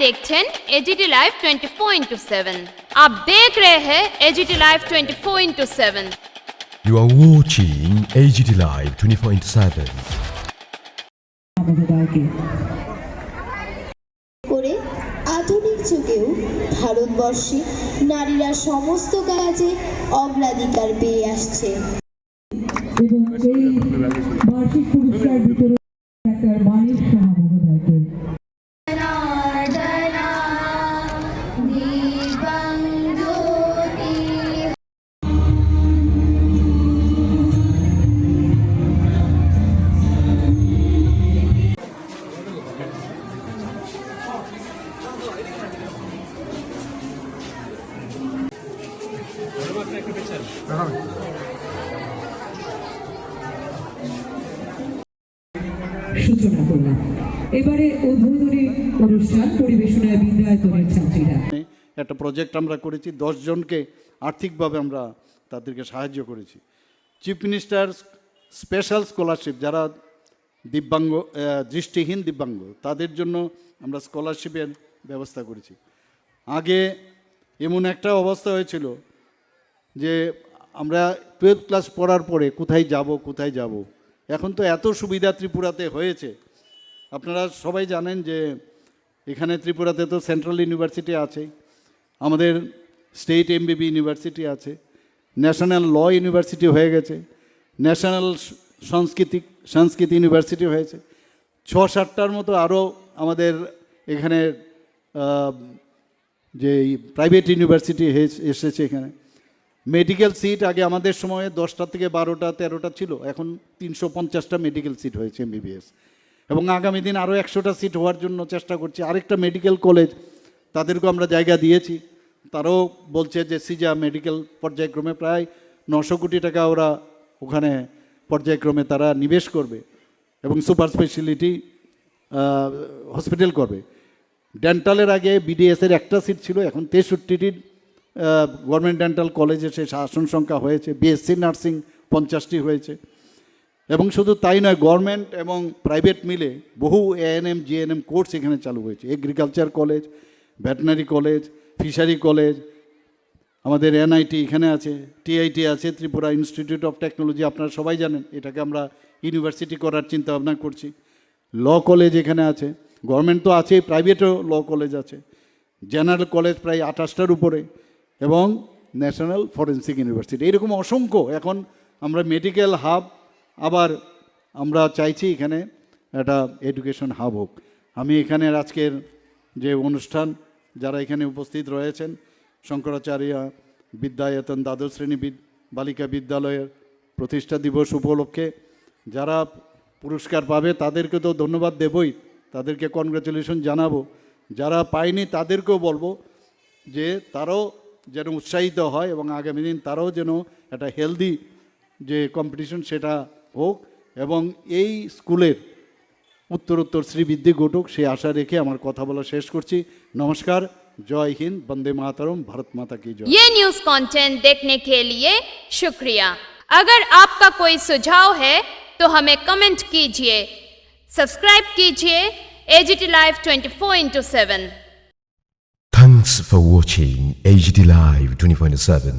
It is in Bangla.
देखছেন एजीटी लाइव 24/7। आप देख रहे हैं AGT live 24/7। You are watching AGT Live 24/7. করে আধুনিক যুগেও ভারতবর্ষে নারীরা সমস্ত কাজে অগ্রাধিকার পেয়ে আসছে এবং এই বার্ষিক পুরস্কার বিতরণ ডাক্তার মানিক সাহা মহোদয়কে সূচনা করলাম। এবারে উদ্বোধনী অনুষ্ঠান পরিবেশনায় বিদ্যায়তনের ছাত্রীরা একটা প্রজেক্ট আমরা করেছি, 10 জনকে আর্থিকভাবে আমরা তাদেরকে সাহায্য করেছি। চিফ মিনিস্টার স্পেশাল স্কলারশিপ, যারা দিব্যাঙ্গ দৃষ্টিহীন দিব্যাঙ্গ তাদের জন্য আমরা স্কলারশিপের ব্যবস্থা করেছি। আগে এমন একটা অবস্থা হয়েছিল যে আমরা 12th ক্লাস পড়ার পরে কোথায় যাব। এখন তো এত সুবিধা ত্রিপুরাতে হয়েছে। আপনারা সবাই জানেন যে এখানে ত্রিপুরাতে তো সেন্ট্রাল ইউনিভার্সিটি আছে, আমাদের স্টেট এমবিবি ইউনিভার্সিটি আছে, ন্যাশনাল ল ইউনিভার্সিটি হয়ে গেছে, ন্যাশনাল সংস্কৃতি ইউনিভার্সিটি হয়েছে, 6-7টার মতো আরও আমাদের এখানে যে প্রাইভেট ইউনিভার্সিটি এসেছে। এখানে মেডিকেল সিট আগে আমাদের সময়ে 10টা থেকে 12টা 13টা ছিল, এখন 350টা মেডিকেল সিট হয়েছে এমবিবিএস, এবং আগামী দিন আরও 100টা সিট হওয়ার জন্য চেষ্টা করছি। আরেকটা মেডিকেল কলেজ তাদেরকেও আমরা জায়গা দিয়েছি, তারাও বলছে যে সিজা মেডিকেল পর্যায়ক্রমে প্রায় 900 কোটি টাকা ওরা ওখানে পর্যায়ক্রমে তারা নিবেশ করবে এবং সুপার স্পেশালিটি হসপিটাল করবে। ডেন্টালের আগে বিডিএসের একটা সিট ছিল, এখন 63টির গভর্নমেন্ট ডেন্টাল কলেজে সে আসন সংখ্যা হয়েছে। বিএসসি নার্সিং 50টি হয়েছে। এবং শুধু তাই নয়, গভর্নমেন্ট এবং প্রাইভেট মিলে বহু এএনএম জিএনএম কোর্স এখানে চালু হয়েছে। Agriculture college, veterinary college, fishery college, আমাদের এনআইটি এখানে আছে, টিআইটি আছে, ত্রিপুরা ইনস্টিটিউট অফ টেকনোলজি আপনারা সবাই জানেন, এটাকে আমরা ইউনিভার্সিটি করার চিন্তা ভাবনা করছি। ল কলেজ এখানে আছে, গভর্নমেন্ট তো আছেই, প্রাইভেটও ল কলেজ আছে, জেনারেল কলেজ প্রায় 28টার উপরে, এবং ন্যাশনাল ফরেন্সিক ইউনিভার্সিটি, এরকম অসংখ্য। এখন আমরা মেডিকেল হাব, আবার আমরা চাইছি এখানে একটা এডুকেশন হাব হোক। আমি এখানে আজকের যে অনুষ্ঠান, যারা এখানে উপস্থিত রয়েছেন, শঙ্করাচার্য বিদ্যায়তন দ্বাদশ শ্রেণী বালিকা বিদ্যালয়ের প্রতিষ্ঠা দিবস উপলক্ষে যারা পুরস্কার পাবে তাদেরকে তো ধন্যবাদ দেবই, তাদেরকে কনগ্রাচুলেশন জানাবো। যারা পায়নি তাদেরকেও বলবো যে তারাও যেন উৎসাহিত হয় এবং আগামী দিন তারাও যেন একটা হেলদি যে কম্পিটিশন সেটা হোক, এবং এই স্কুলের উত্তরোত্তর শ্রীবৃদ্ধি ঘটুক, সে আশা রেখে আমার কথা বলা শেষ করছি। নমস্কার, জয় হিন্দ, বন্দে मातरम, भारत माता की जय। ये न्यूज कंटेंट देखने के लिए शुक्रिया। अगर आपका कोई सुझाव है तो हमें कमेंट कीजिए, सब्सक्राइब कीजिए AGT live 24/7। Thanks for watching AGT Live 24/7.